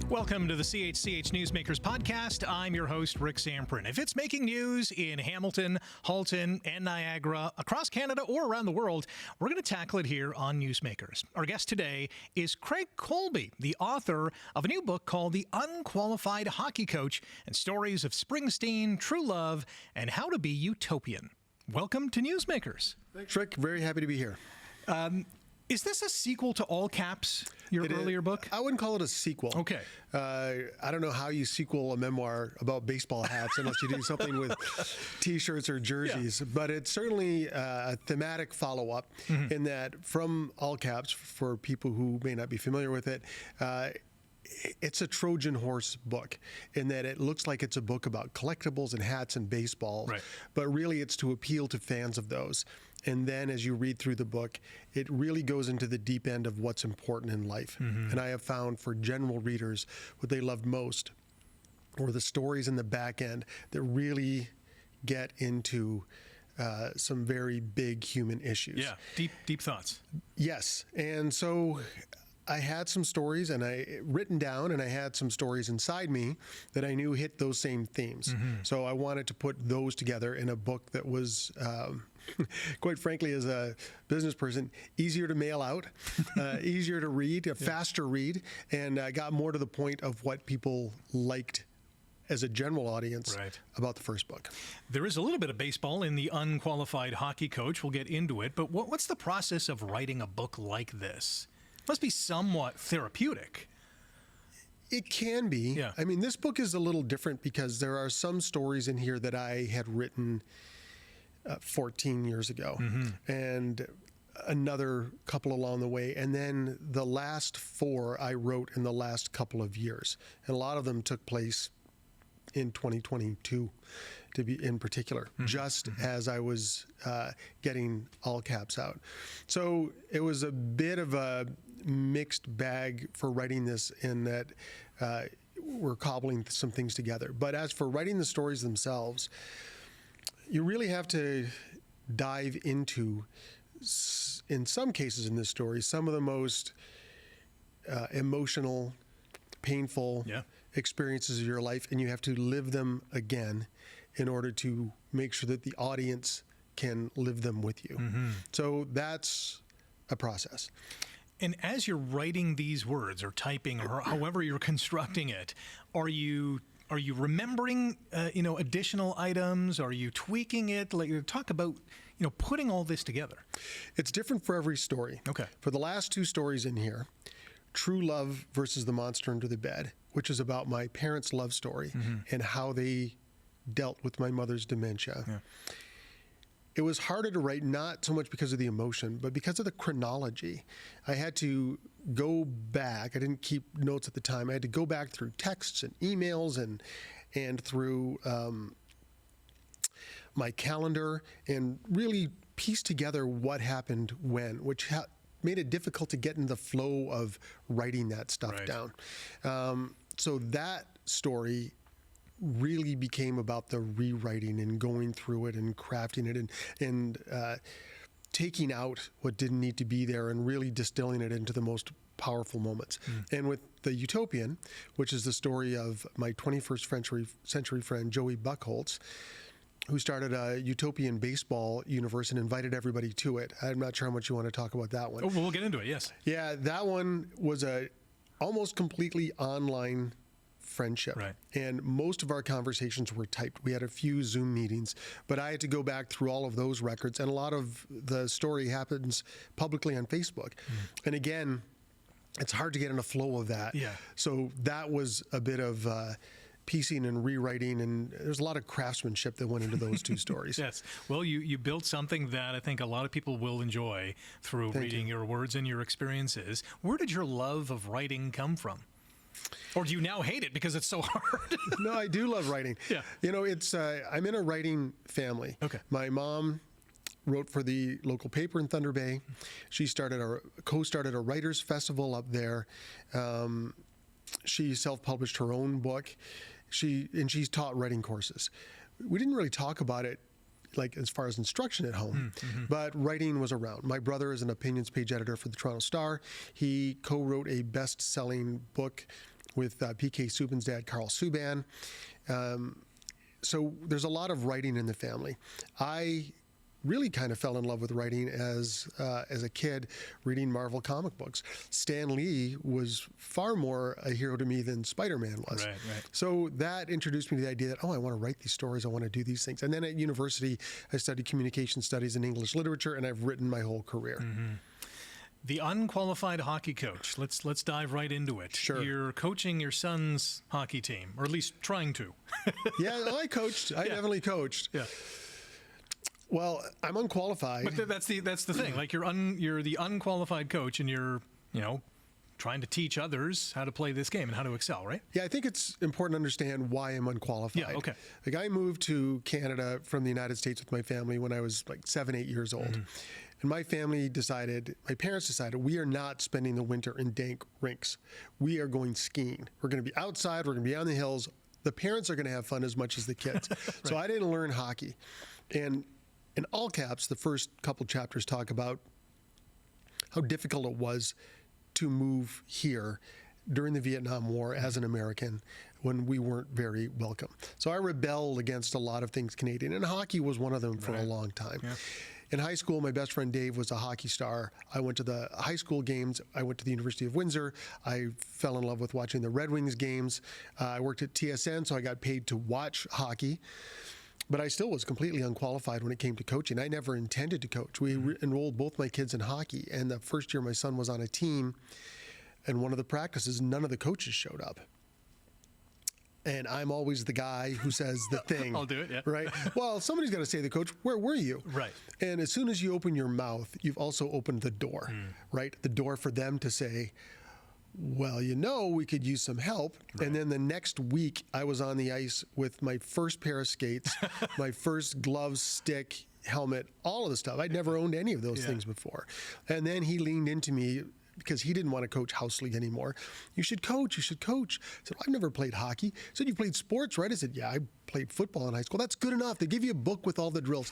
Welcome to the CHCH Newsmakers podcast. I'm your host, Rick Zamperin. If it's making news in Hamilton, Halton, and Niagara, across Canada or around the world, we're going to tackle it here on Newsmakers. Our guest today is Craig Colby, the author of a new book called The Unqualified Hockey Coach, and stories of Springsteen, true love, and how to be utopian. Welcome to Newsmakers. Thanks, Rick. Very happy to be here. Is this a sequel to All Caps, your earlier book? I wouldn't call it a sequel. Okay. I don't know how you sequel a memoir about baseball hats unless you do something with T-shirts or jerseys. Yeah. But it's certainly a thematic follow-up in that from All Caps, for people who may not be familiar with it, it's a Trojan horse book in that it looks like it's a book about collectibles and hats and baseball, right. But really it's to appeal to fans of those. And then as you read through the book, it really goes into the deep end of what's important in life. And I have found for general readers, what they loved most were the stories in the back end that really get into some very big human issues. Yeah, deep thoughts. Yes. And so I had some stories written down, and I had some stories inside me that I knew hit those same themes. So I wanted to put those together in a book that was, quite frankly, as a business person, easier to mail out, easier to read, a faster read, and got more to the point of what people liked as a general audience about the first book. There is a little bit of baseball in The Unqualified Hockey Coach. We'll get into it. But what's the process of writing a book like this? Must be somewhat therapeutic. It can be. Yeah. I mean, this book is a little different because there are some stories in here that I had written 14 years ago and another couple along the way. And then the last 4 I wrote in the last couple of years. And a lot of them took place in 2022, to be in particular, just as I was getting All Caps out. So it was a bit of a mixed bag for writing this in that we're cobbling some things together. But as for writing the stories themselves, you really have to dive into, in some cases in this story, some of the most emotional, painful experiences of your life, and you have to live them again in order to make sure that the audience can live them with you. So that's a process. And as you're writing these words or typing or however you're constructing it, are you remembering additional items? Are you tweaking it? Like, talk about putting all this together. It's different for every story. Okay. For the last 2 stories in here, True Love versus the Monster Under the Bed, which is about my parents' love story and how they dealt with my mother's dementia. Yeah. It was harder to write, not so much because of the emotion, but because of the chronology. I had to go back. I didn't keep notes at the time. I had to go back through texts and emails and through my calendar and really piece together what happened when, which made it difficult to get in the flow of writing that stuff down. So that story really became about the rewriting and going through it and crafting it and taking out what didn't need to be there and really distilling it into the most powerful moments. And with The Utopian, which is the story of my 21st century friend, Joey Buckholtz, who started a utopian baseball universe and invited everybody to it. I'm not sure how much you want to talk about that one. Oh, we'll get into it, yes. Yeah, that one was a almost completely online friendship. Right. And most of our conversations were typed. We had a few Zoom meetings, but I had to go back through all of those records. And a lot of the story happens publicly on Facebook. And again, it's hard to get in a flow of that. Yeah. So that was a bit of piecing and rewriting, and there's a lot of craftsmanship that went into those 2 stories. Yes. Well, you built something that I think a lot of people will enjoy through reading your words and your experiences. Where did your love of writing come from? Or do you now hate it because it's so hard? No, I do love writing. Yeah. It's I'm in a writing family. Okay. My mom wrote for the local paper in Thunder Bay. She co-started a writers festival up there. She self-published her own book. She's taught writing courses. We didn't really talk about it like as far as instruction at home, but writing was around. My brother is an opinions page editor for the Toronto Star. He co-wrote a best-selling book with PK Subban's dad, Carl Subban. So there's a lot of writing in the family. I really kind of fell in love with writing as a kid, reading Marvel comic books. Stan Lee was far more a hero to me than Spider-Man was. Right. So that introduced me to the idea that, I want to write these stories, I want to do these things. And then at university, I studied communication studies and English literature, and I've written my whole career. Mm-hmm. The Unqualified Hockey Coach. Let's dive right into it. Sure. You're coaching your son's hockey team, or at least trying to. Yeah, I coached. I definitely coached. Yeah. Well, I'm unqualified. But that's the thing. Like you're the unqualified coach, and you're trying to teach others how to play this game and how to excel, right? Yeah, I think it's important to understand why I'm unqualified. Yeah, okay. Like, I moved to Canada from the United States with my family when I was like 7, 8 years old. Mm-hmm. And my parents decided, we are not spending the winter in dank rinks. We are going skiing. We're going to be outside. We're going to be on the hills. The parents are going to have fun as much as the kids. Right. So I didn't learn hockey. And in all caps, the first couple chapters talk about how difficult it was to move here during the Vietnam War as an American when we weren't very welcome. So I rebelled against a lot of things Canadian, and hockey was one of them for a long time. Yeah. In high school, my best friend Dave was a hockey star. I went to the high school games. I went to the University of Windsor. I fell in love with watching the Red Wings games. I worked at TSN, so I got paid to watch hockey. But I still was completely unqualified when it came to coaching. I never intended to coach. We enrolled both my kids in hockey, and the first year my son was on a team, and one of the practices, none of the coaches showed up. And I'm always the guy who says the thing. I'll do it, yeah. Right? Well, somebody's got to say to the coach, where were you? Right. And as soon as you open your mouth, you've also opened the door, right? The door for them to say, well, we could use some help. Right. And then the next week, I was on the ice with my first pair of skates, my first gloves, stick, helmet, all of the stuff. I'd never owned any of those things before. And then he leaned into me because he didn't want to coach house league anymore. You should coach. I said, I've never played hockey. He said, you played sports, right? I said, yeah, I played football in high school. That's good enough. They give you a book with all the drills.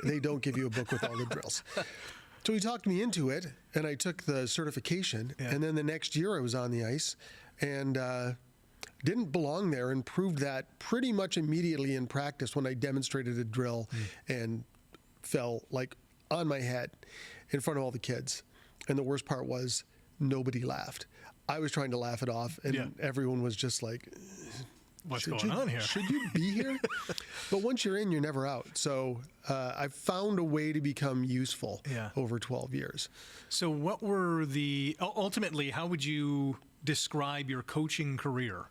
They don't give you a book with all the drills. So he talked me into it, and I took the certification. Yeah. And then the next year I was on the ice and didn't belong there, and proved that pretty much immediately in practice when I demonstrated a drill and fell like on my head in front of all the kids. And the worst part was nobody laughed. I was trying to laugh it off, and everyone was just like, what's going on here? Should you be here? But once you're in, you're never out. So I found a way to become useful over 12 years. So what were ultimately, how would you describe your coaching career?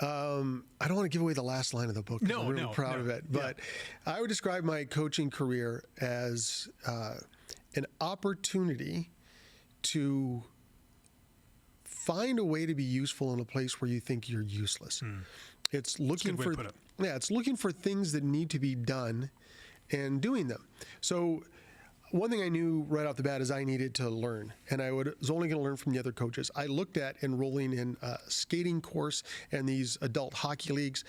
I don't want to give away the last line of the book. I'm really proud of it. But I would describe my coaching career as an opportunity to find a way to be useful in a place where you think you're useless. It's looking it's looking for things that need to be done and doing them. So one thing I knew right off the bat is I needed to learn, and I was only going to learn from the other coaches. I looked at enrolling in a skating course and these adult hockey leagues.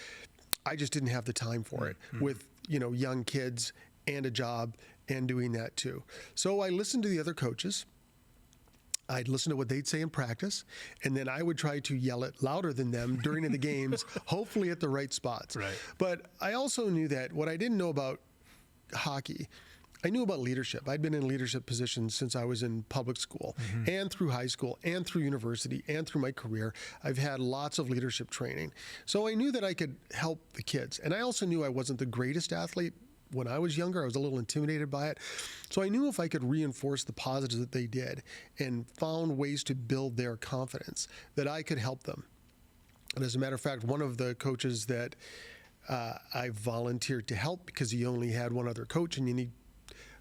I just didn't have the time for it with, young kids and a job and doing that too. So I listened to the other coaches. I'd listen to what they'd say in practice, and then I would try to yell it louder than them during the games, hopefully at the right spots. Right. But I also knew that what I didn't know about hockey, I knew about leadership. I'd been in leadership positions since I was in public school and through high school and through university and through my career. I've had lots of leadership training. So I knew that I could help the kids. And I also knew I wasn't the greatest athlete. When I was younger, I was a little intimidated by it. So I knew if I could reinforce the positives that they did and found ways to build their confidence, that I could help them. And as a matter of fact, one of the coaches that I volunteered to help, because he only had one other coach and you need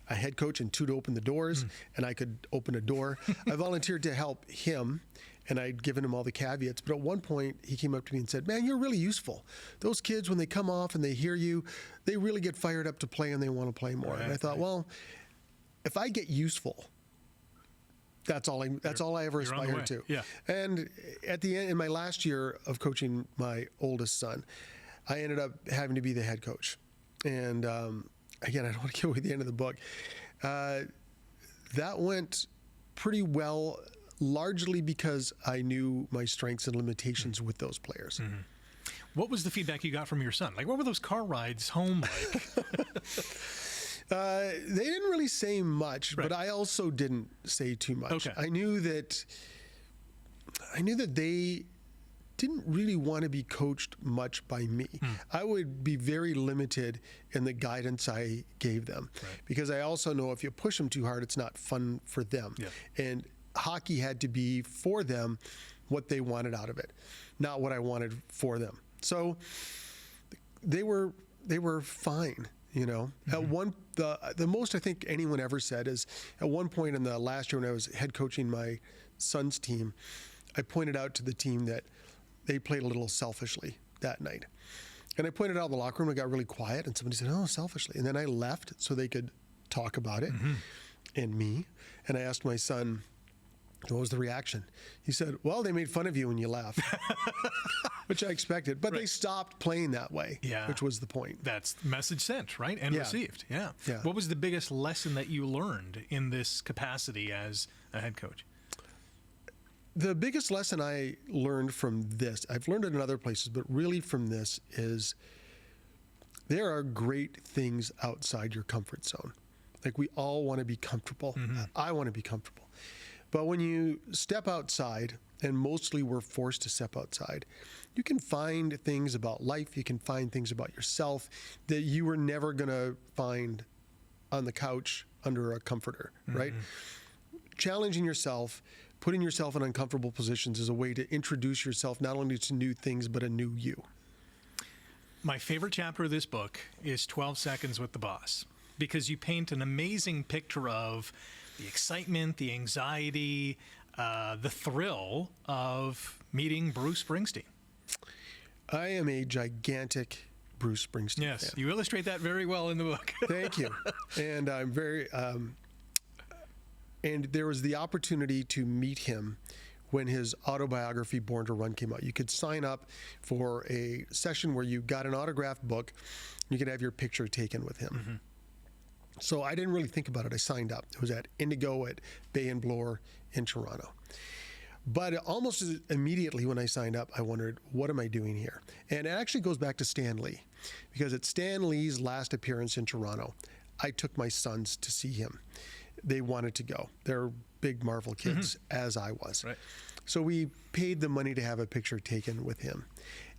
a head coach and two to open the doors, and I could open a door. I volunteered to help him, and I'd given him all the caveats. But at one point, he came up to me and said, man, you're really useful. Those kids, when they come off and they hear you, they really get fired up to play and they want to play more. Right, and I thought, well, if I get useful, that's all I ever aspired to. Yeah. And at the end, in my last year of coaching my oldest son, I ended up having to be the head coach. And again, I don't want to give away the end of the book. That went pretty well largely because I knew my strengths and limitations with those players. Mm-hmm. What was the feedback you got from your son? Like, what were those car rides home like? They didn't really say much, Right. but I also didn't say too much. Okay. I knew that they didn't really want to be coached much by me. I would be very limited in the guidance I gave them, because I also know if you push them too hard, it's not fun for them. Yeah. And hockey had to be for them what they wanted out of it, not what I wanted for them. So they were fine. You know, at the most I think anyone ever said is, at one point in the last year when I was head coaching my son's team, I pointed out to the team that they played a little selfishly that night. And I pointed out in the locker room, it got really quiet, and somebody said, "Oh, selfishly." And then I left so they could talk about it and me. And I asked my son, what was the reaction? He said, "Well, they made fun of you when you left," which I expected. But they stopped playing that way, which was the point. That's message sent, right? And received. Yeah. What was the biggest lesson that you learned in this capacity as a head coach? The biggest lesson I learned from this, I've learned it in other places, but really from this, is there are great things outside your comfort zone. Like, we all want to be comfortable. I want to be comfortable. But when you step outside, and mostly we're forced to step outside, you can find things about life, you can find things about yourself that you were never going to find on the couch under a comforter, right? Challenging yourself, putting yourself in uncomfortable positions is a way to introduce yourself not only to new things, but a new you. My favorite chapter of this book is 12 Seconds with the Boss, because you paint an amazing picture of the excitement, the anxiety, the thrill of meeting Bruce Springsteen. I am a gigantic Bruce Springsteen fan. You illustrate that very well in the book. Thank you. And I'm very... and there was the opportunity to meet him when his autobiography, Born to Run, came out. You could sign up for a session where you got an autographed book. You could have your picture taken with him. So I didn't really think about it. I signed up. It was at Indigo at Bay and Bloor in Toronto. But almost immediately when I signed up, I wondered, what am I doing here? And it actually goes back to Stan Lee, because at Stan Lee's last appearance in Toronto, I took my sons to see him. They wanted to go. They're big Marvel kids, as I was. Right. So we paid the money to have a picture taken with him.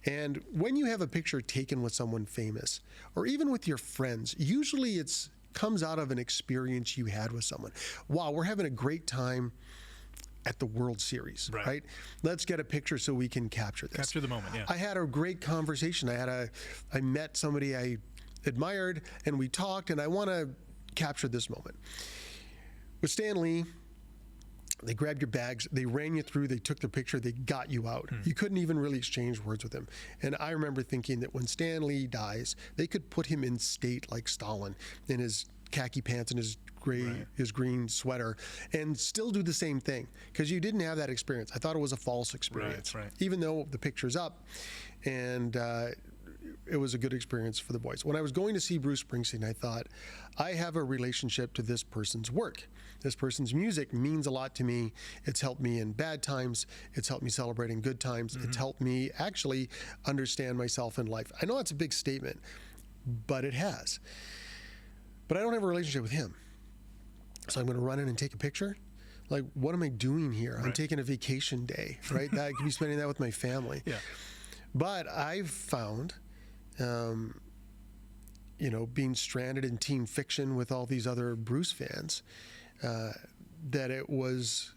And when you have a picture taken with someone famous, or even with your friends, usually it's comes out of an experience you had with someone. Wow, we're having a great time at the World Series, right? Let's get a picture so we can capture this. Capture the moment, yeah. I had a great conversation. I met somebody I admired, and we talked, and I want to capture this moment. With Stan Lee, they grabbed your bags, they ran you through, they took the picture, they got you out. You couldn't even really exchange words with him. And I remember thinking that when Stan Lee dies, they could put him in state like Stalin, in his khaki pants and his green sweater, and still do the same thing, because you didn't have that experience. I thought it was a false experience, even though the picture's up, and it was a good experience for the boys. When I was going to see Bruce Springsteen, I thought, I have a relationship to this person's work. This person's music means a lot to me. It's helped me in bad times. It's helped me celebrate in good times. It's helped me actually understand myself in life. I know that's a big statement, but it has. But I don't have a relationship with him. So I'm going to run in and take a picture? Like, what am I doing here? I'm taking a vacation day, right? I could be spending that with my family. But I've found, being stranded in teen fiction with all these other Bruce fans, that it was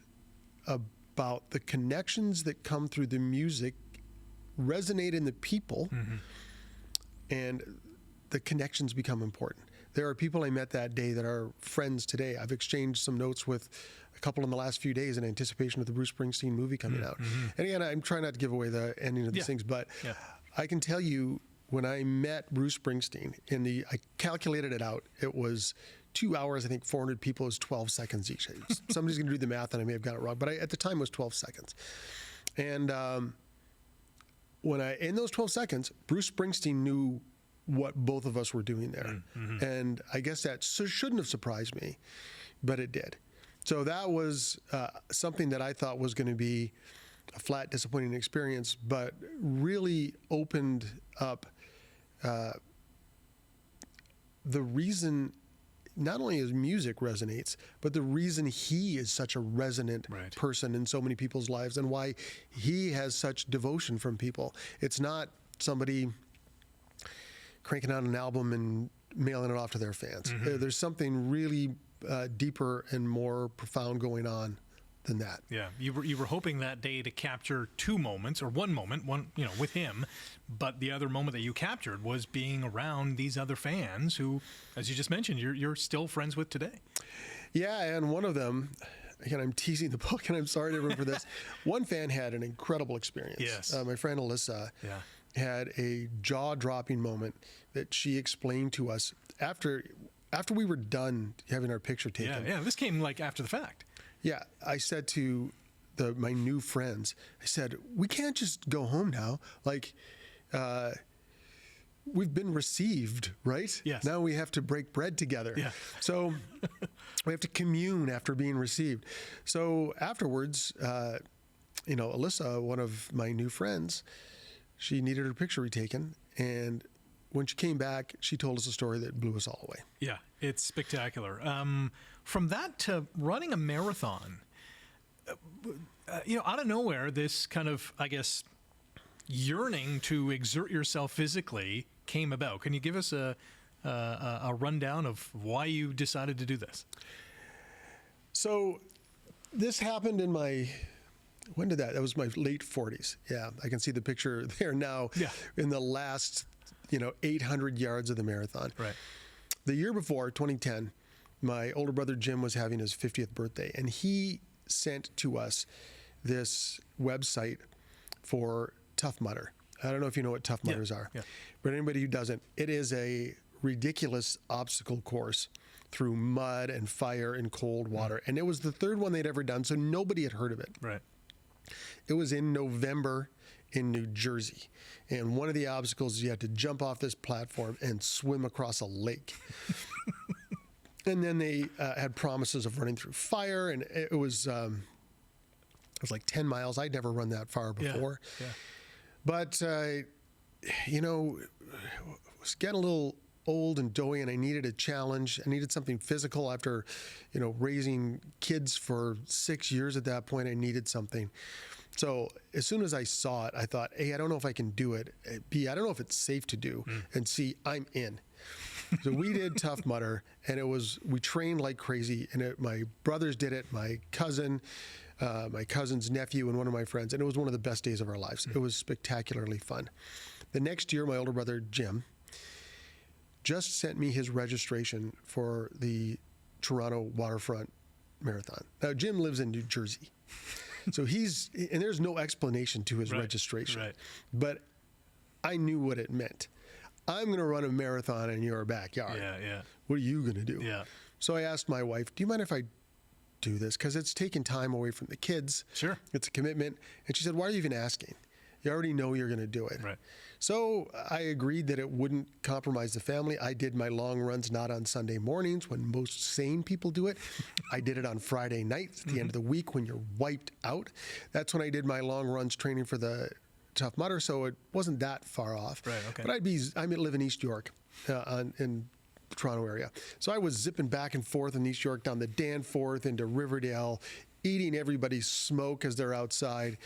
about the connections that come through the music resonate in the people, and the connections become important. There are people I met that day that are friends today. I've exchanged some notes with a couple in the last few days in anticipation of the Bruce Springsteen movie coming out. And again, I'm trying not to give away the ending of these things, but I can tell you, when I met Bruce Springsteen, I calculated it out, it was 2 hours, I think 400 people is 12 seconds each. Somebody's going to do the math, and I may have got it wrong, but at the time it was 12 seconds. And in those 12 seconds, Bruce Springsteen knew what both of us were doing there. And I guess that shouldn't have surprised me, but it did. So that was something that I thought was going to be a flat, disappointing experience, but really opened up the reason not only his music resonates, but the reason he is such a resonant person in so many people's lives and why he has such devotion from people. It's not somebody cranking out an album and mailing it off to their fans. There's something really deeper and more profound going on than that. Yeah, you were hoping that day to capture two moments, or one moment, with him, but the other moment that you captured was being around these other fans who, as you just mentioned, you're still friends with today. Yeah, and one of them, again, I'm teasing the book, and I'm sorry to everyone for this. One fan had an incredible experience. Yes. My friend Alyssa had a jaw-dropping moment that she explained to us after we were done having our picture taken. Yeah, this came like after the fact. Yeah, I said to my new friends, I said, we can't just go home now. Like, we've been received, right? Yes. Now we have to break bread together. Yeah. So we have to commune after being received. So afterwards, Alyssa, one of my new friends, she needed her picture retaken. And when she came back, she told us a story that blew us all away. Yeah, it's spectacular. From that to running a marathon, out of nowhere, this kind of, I guess, yearning to exert yourself physically came about. Can you give us a rundown of why you decided to do this? So this happened in when did that? That was my late 40s. Yeah, I can see the picture there now. Yeah. In the last 800 yards of the marathon. Right. The year before, 2010, my older brother Jim was having his 50th birthday, and he sent to us this website for Tough Mudder. I don't know if you know what Tough Mudders are, but anybody who doesn't, it is a ridiculous obstacle course through mud and fire and cold water. And it was the third one they'd ever done, so nobody had heard of it. Right. It was in November in New Jersey. And one of the obstacles, you had to jump off this platform and swim across a lake. And then they had promises of running through fire, and it was like 10 miles. I'd never run that far before. Yeah. But, was getting a little old and doughy, and I needed a challenge. I needed something physical after, raising kids for 6 years at that point. I needed something. So as soon as I saw it, I thought, A, I don't know if I can do it. B, I don't know if it's safe to do. And C, I'm in. So we did Tough Mudder, and we trained like crazy. And my brothers did it, my cousin's nephew, and one of my friends. And it was one of the best days of our lives. It was spectacularly fun. The next year, my older brother, Jim, just sent me his registration for the Toronto Waterfront Marathon. Now, Jim lives in New Jersey. So and there's no explanation to his registration. Right. But I knew what it meant. I'm going to run a marathon in your backyard. Yeah. What are you going to do? Yeah. So I asked my wife, do you mind if I do this? Because it's taking time away from the kids. Sure. It's a commitment. And she said, why are you even asking? You already know you're going to do it. Right. So I agreed that it wouldn't compromise the family. I did my long runs not on Sunday mornings when most sane people do it. I did it on Friday nights at the end of the week when you're wiped out. That's when I did my long runs training for the Tough Mudder, so it wasn't that far off. Right, okay. But I live in East York in the Toronto area. So I was zipping back and forth in East York down the Danforth into Riverdale, eating everybody's smoke as they're outside.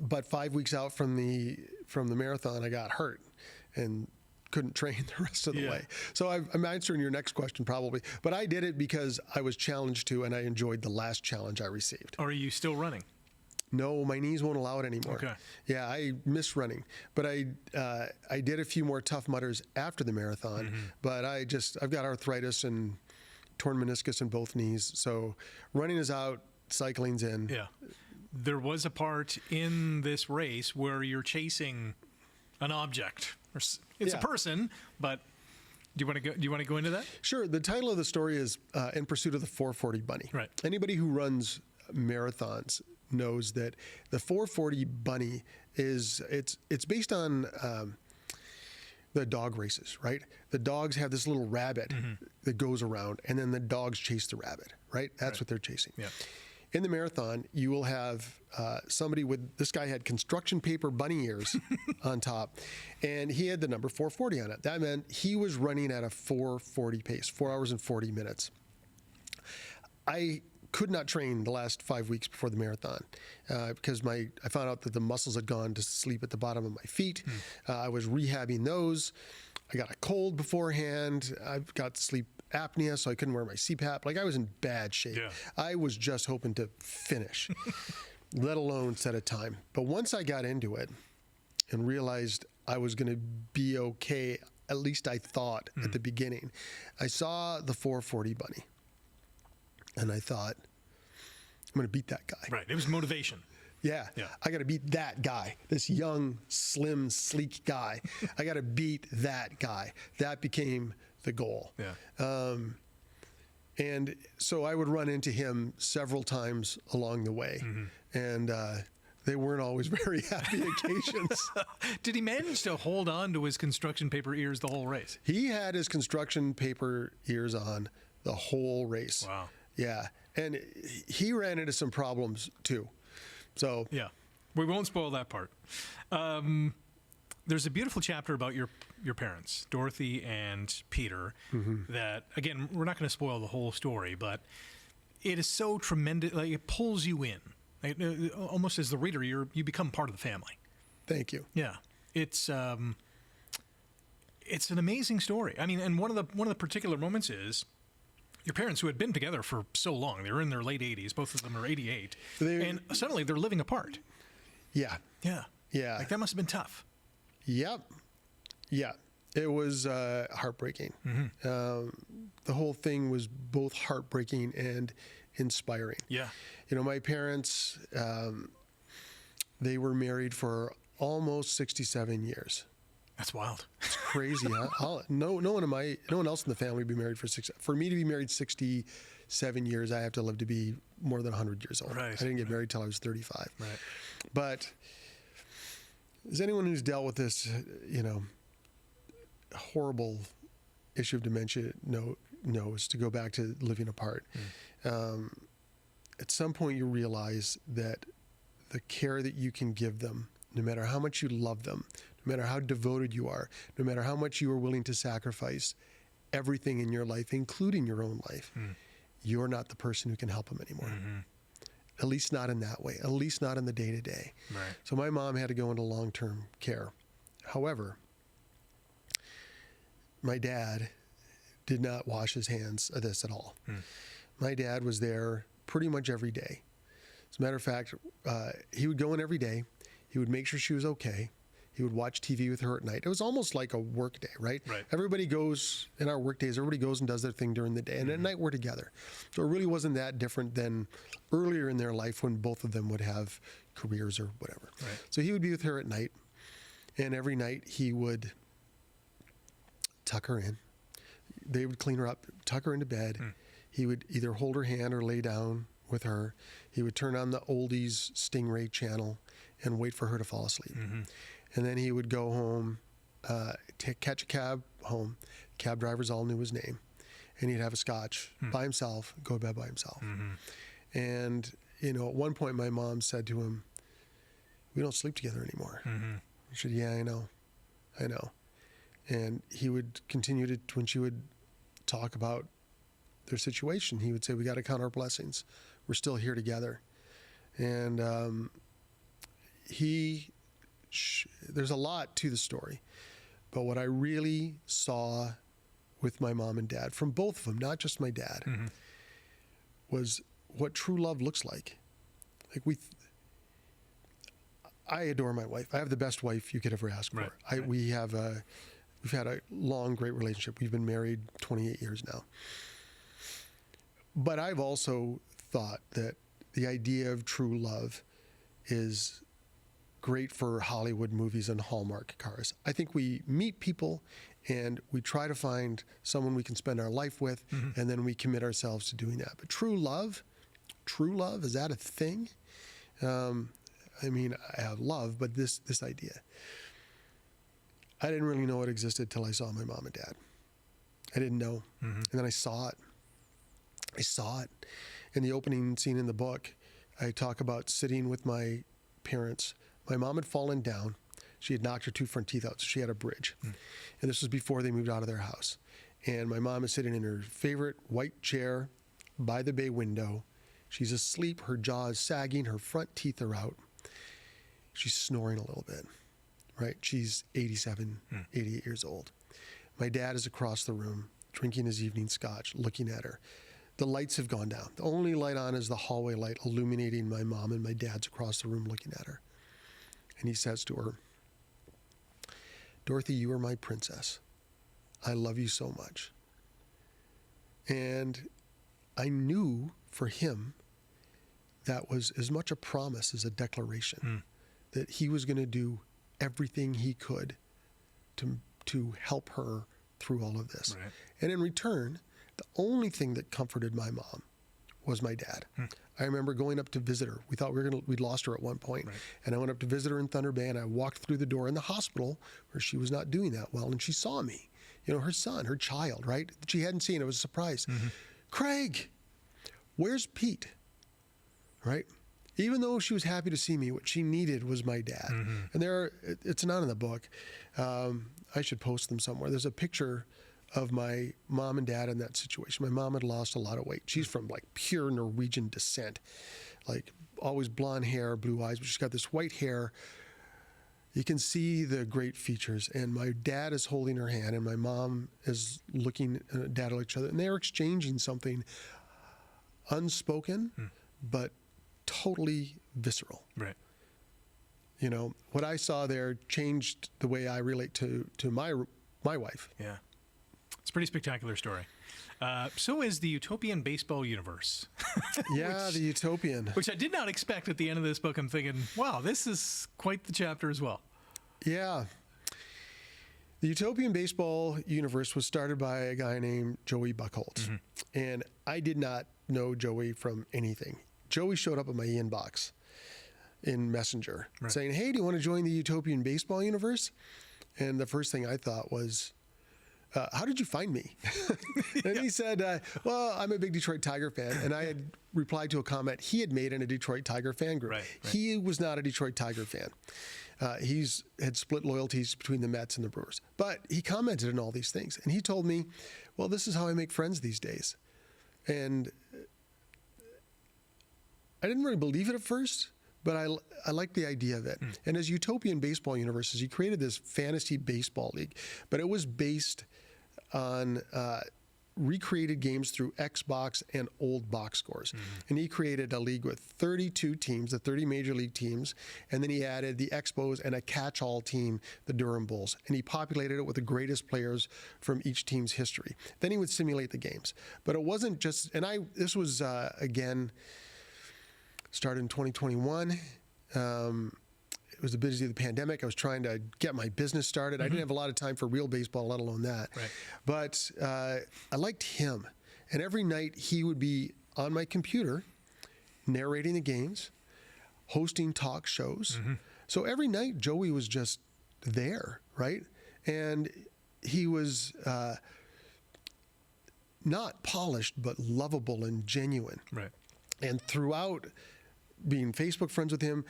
But 5 weeks out from the marathon, I got hurt and couldn't train the rest of the way. So I'm answering your next question probably. But I did it because I was challenged to, and I enjoyed the last challenge I received. Are you still running? No, my knees won't allow it anymore. Okay. Yeah, I miss running. But I did a few more Tough Mudders after the marathon. But I've got arthritis and torn meniscus in both knees. So running is out, cycling's in. Yeah. There was a part in this race where you're chasing an object. It's a person, but do you want to go into that? Sure. The title of the story is In Pursuit of the 440 Bunny. Right. Anybody who runs marathons knows that the 440 Bunny it's based on the dog races, right? The dogs have this little rabbit that goes around, and then the dogs chase the rabbit, right? That's what they're chasing. Yeah. In the marathon, you will have somebody with, this guy had construction paper bunny ears on top, and he had the number 440 on it. That meant he was running at a 4:40 pace, 4 hours and 40 minutes. I could not train the last 5 weeks before the marathon because I found out that the muscles had gone to sleep at the bottom of my feet. I was rehabbing those. I got a cold beforehand. I've got sleep apnea, so I couldn't wear my CPAP. Like, I was in bad shape. Yeah. I was just hoping to finish, let alone set a time. But once I got into it and realized I was going to be okay, at least I thought at the beginning, I saw the 440 bunny. And I thought, I'm going to beat that guy. Right. It was motivation. Yeah. I got to beat that guy, this young, slim, sleek guy. I got to beat that guy. That became the goal. Yeah. And so I would run into him several times along the way. And they weren't always very happy occasions. Did he manage to hold on to his construction paper ears the whole race? He had his construction paper ears on the whole race. Wow. Yeah. And he ran into some problems too. So yeah, we won't spoil that part. There's a beautiful chapter about your parents, Dorothy and Peter, that, again, we're not going to spoil the whole story, but it is so tremendous. Like, it pulls you in. Almost as the reader, you become part of the family. Thank you. Yeah. It's an amazing story. I mean, and one of the particular moments is your parents, who had been together for so long, they were in their late 80s, both of them are 88, and suddenly they're living apart. Yeah. Yeah. Yeah. Like, that must have been tough. Yep. Yeah. It was heartbreaking. The whole thing was both heartbreaking and inspiring. Yeah. You know, my parents, they were married for almost 67 years. That's wild. It's crazy, huh? No one else in the family would be married for 6. For me to be married 67 years, I have to live to be more than 100 years old. Right. I didn't get married till I was 35. Right. But as anyone who's dealt with this, horrible issue of dementia knows, to go back to living apart. At some point, you realize that the care that you can give them, no matter how much you love them, no matter how devoted you are, no matter how much you are willing to sacrifice everything in your life, including your own life, you're not the person who can help them anymore. At least not in that way, at least not in the day-to-day. Right. So my mom had to go into long-term care. However, my dad did not wash his hands of this at all. My dad was there pretty much every day. As a matter of fact, he would go in every day. He would make sure she was okay. He would watch TV with her at night. It was almost like a work day, right? Everybody goes, in our work days, everybody goes and does their thing during the day. And at night, we're together. So it really wasn't that different than earlier in their life when both of them would have careers or whatever. So he would be with her at night. And every night, he would tuck her in. They would clean her up, tuck her into bed. He would either hold her hand or lay down with her. He would turn on the oldies Stingray channel and wait for her to fall asleep. And then he would go home, catch a cab home. Cab drivers all knew his name. And he'd have a scotch by himself, go to bed by himself. And, at one point my mom said to him, "We don't sleep together anymore." He said, "Yeah, I know. And he would continue to, when she would talk about their situation, he would say, "We got to count our blessings. We're still here together." And there's a lot to the story, but what I really saw with my mom and dad, from both of them, not just my dad, was what true love looks like. I adore my wife. I have the best wife you could ever ask for. We've had a long, great relationship. We've been married 28 years now. But I've also thought that the idea of true love is great for Hollywood movies and Hallmark cars. I think we meet people and we try to find someone we can spend our life with, and then we commit ourselves to doing that. But true love, is that a thing? I have love, but this idea. I didn't really know it existed till I saw my mom and dad. I didn't know. And then I saw it. In the opening scene in the book, I talk about sitting with my parents. My mom had fallen down. She had knocked her 2 front teeth out, so she had a bridge. And this was before they moved out of their house. And my mom is sitting in her favorite white chair by the bay window. She's asleep. Her jaw is sagging. Her front teeth are out. She's snoring a little bit, right? She's 87, 88 years old. My dad is across the room, drinking his evening scotch, looking at her. The lights have gone down. The only light on is the hallway light illuminating my mom, and my dad's across the room looking at her. And he says to her, "Dorothy, you are my princess. I love you so much." And I knew for him that was as much a promise as a declaration, that he was going to do everything he could to help her through all of this. Right. And in return, the only thing that comforted my mom was my dad. I remember going up to visit her. We thought we'd lost her at one point. Right. And I went up to visit her in Thunder Bay, and I walked through the door in the hospital where she was not doing that well, and she saw me. You know, her son, her child, right? That she hadn't seen. It was a surprise. "Craig, where's Pete?" Right? Even though she was happy to see me, what she needed was my dad. And it's not in the book. I should post them somewhere. There's a picture of my mom and dad in that situation. My mom had lost a lot of weight. She's from like pure Norwegian descent, like always blonde hair, blue eyes, but she's got this white hair. You can see the great features. And my dad is holding her hand, and my mom is looking at dad at each other, and they're exchanging something unspoken, but totally visceral. Right. You know, what I saw there changed the way I relate to my wife. Yeah. It's a pretty spectacular story. So is the utopian baseball universe. Yeah, the utopian. Which I did not expect at the end of this book. I'm thinking, wow, this is quite the chapter as well. Yeah. The utopian baseball universe was started by a guy named Joey Buckholtz. And I did not know Joey from anything. Joey showed up at my inbox in Messenger saying, "Hey, do you want to join the utopian baseball universe?" And the first thing I thought was, "How did you find me?" And he said, "Well, I'm a big Detroit Tiger fan." And I had replied to a comment he had made in a Detroit Tiger fan group. Right. He was not a Detroit Tiger fan. He's had split loyalties between the Mets and the Brewers. But he commented on all these things. And he told me, "Well, this is how I make friends these days." And I didn't really believe it at first, but I liked the idea of it. And as utopian baseball universes, he created this fantasy baseball league, but it was based on recreated games through Xbox and old box scores. And he created a league with 32 teams, the 30 major league teams, and then he added the Expos and a catch-all team, the Durham Bulls. And he populated it with the greatest players from each team's history. Then he would simulate the games. But it wasn't just, and this was, again, started in 2021. It was the busy of the pandemic. I was trying to get my business started. I didn't have a lot of time for real baseball, let alone that. Right. But I liked him. And every night he would be on my computer narrating the games, hosting talk shows. So every night Joey was just there, right? And he was not polished, but lovable and genuine. Right. And throughout being Facebook friends with him,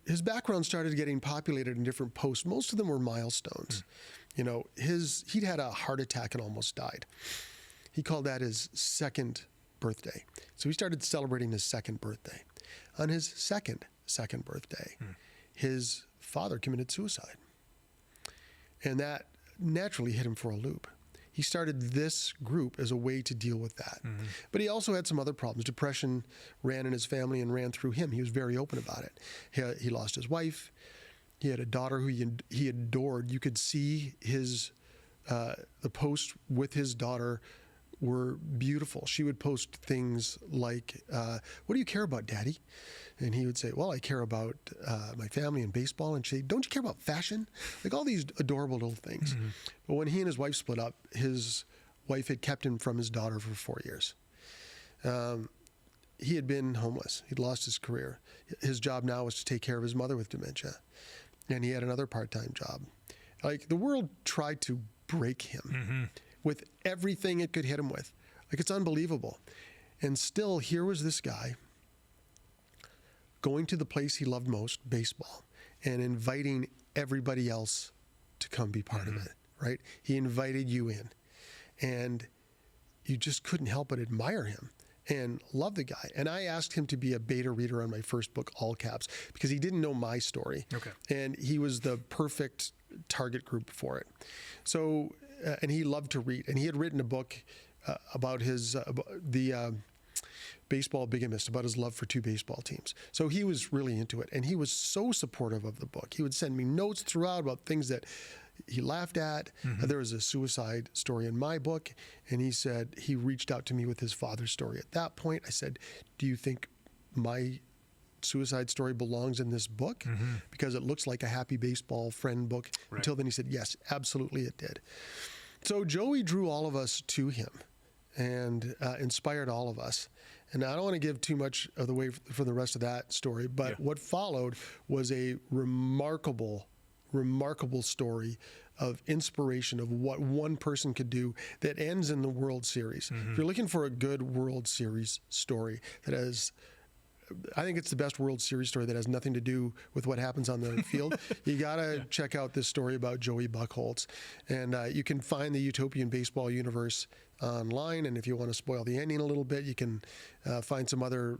his background started getting populated in different posts. Most of them were milestones. You know, he'd had a heart attack and almost died. He called that his second birthday. So he started celebrating his second birthday. On his second birthday, his father committed suicide. And that naturally hit him for a loop. He started this group as a way to deal with that. But he also had some other problems. Depression ran in his family and ran through him. He was very open about it. He lost his wife. He had a daughter who he adored. You could see the posts with his daughter were beautiful. She would post things like, "What do you care about, Daddy?" And he would say, "Well, I care about my family and baseball." And she'd say, "Don't you care about fashion?" Like all these adorable little things. But when he and his wife split up, his wife had kept him from his daughter for 4 years. He had been homeless. He'd lost his career. His job now was to take care of his mother with dementia. and he had another part-time job. Like, the world tried to break him with everything it could hit him with. Like, it's unbelievable. And still, here was this guy going to the place he loved most, baseball, and inviting everybody else to come be part of it, right? He invited you in, and you just couldn't help but admire him and love the guy. And I asked him to be a beta reader on my first book, All Caps, because he didn't know my story. Okay. And he was the perfect target group for it. So, and he loved to read. And he had written a book about his, the baseball bigamist, about his love for two baseball teams. So he was really into it. And he was so supportive of the book. He would send me notes throughout about things that he laughed at. There was a suicide story in my book, and he said he reached out to me with his father's story. At that point, I said, do you think my suicide story belongs in this book? Because it looks like a happy baseball friend book. Right. Until then he said, yes, absolutely it did. So Joey drew all of us to him and inspired all of us. And I don't want to give too much of the way for the rest of that story, but what followed was a remarkable story of inspiration of what one person could do that ends in the World Series. If you're looking for a good World Series story that has, I think it's the best World Series story that has nothing to do with what happens on the field, you got to check out this story about Joey Buchholz. And you can find the Utopian Baseball Universe online. And if you want to spoil the ending a little bit, you can find some other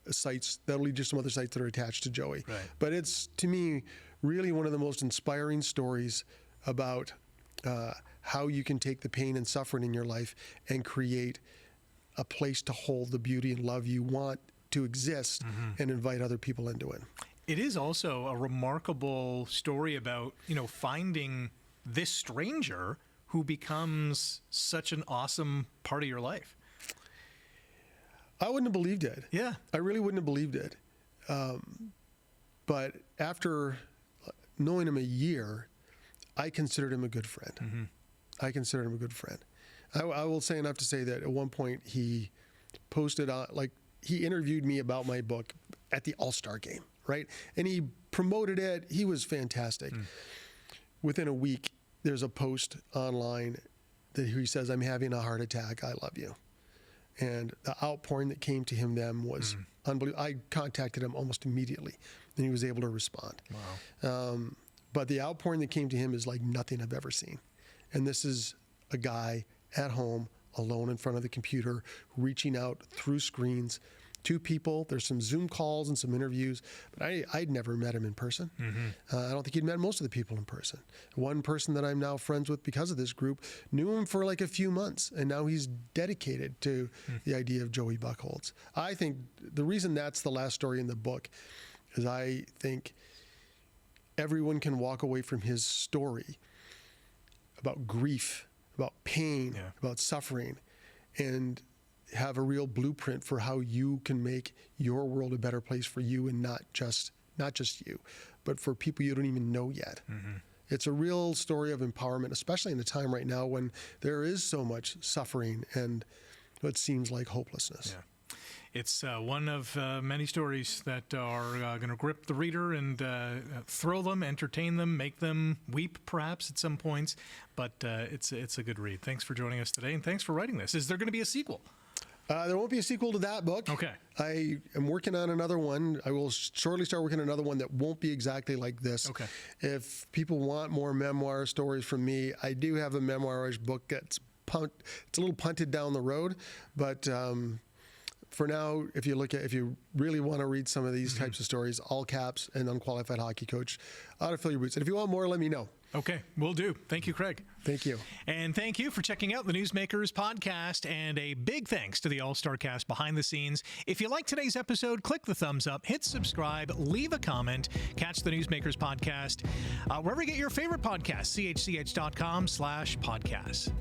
sites. That'll lead you to some other sites that are attached to Joey. Right. But it's, to me, really one of the most inspiring stories about how you can take the pain and suffering in your life and create a place to hold the beauty and love you want to exist and invite other people into it. It is also a remarkable story about, finding this stranger who becomes such an awesome part of your life. I wouldn't have believed it. Yeah. I really wouldn't have believed it. But after knowing him a year, I considered him a good friend. I considered him a good friend. I will say enough to say that at one point he posted on, he interviewed me about my book at the All-Star game, right? And he promoted it. He was fantastic. Within a week, there's a post online that he says, "I'm having a heart attack. I love you." And the outpouring that came to him then was unbelievable. I contacted him almost immediately, and he was able to respond. Wow. But the outpouring that came to him is like nothing I've ever seen. And this is a guy at home, alone in front of the computer, reaching out through screens to people. There's some Zoom calls and some interviews, but I'd never met him in person. I don't think he'd met most of the people in person. One person that I'm now friends with because of this group knew him for like a few months, and now he's dedicated to the idea of Joey Buchholz. I think the reason that's the last story in the book is I think everyone can walk away from his story about grief, about pain, about suffering, and have a real blueprint for how you can make your world a better place for you, and not just you, but for people you don't even know yet. It's a real story of empowerment, especially in a time right now when there is so much suffering and what seems like hopelessness. It's one of many stories that are going to grip the reader and thrill them, entertain them, make them weep perhaps at some points. But it's a good read. Thanks for joining us today, and thanks for writing this. Is there going to be a sequel? There won't be a sequel to that book. Okay. I am working on another one. I will shortly start working on another one that won't be exactly like this. Okay. If people want more memoir stories from me, I do have a memoirish book that's it's a little punted down the road, but for now, if you really want to read some of these types of stories, All Caps and Unqualified Hockey Coach ought to fill your boots. And if you want more, let me know. Okay, will do. Thank you, Craig. Thank you. And thank you for checking out the Newsmakers podcast, and a big thanks to the All-Star cast behind the scenes. If you like today's episode, click the thumbs up, hit subscribe, leave a comment, catch the Newsmakers podcast wherever you get your favorite podcasts, chch.com/podcasts.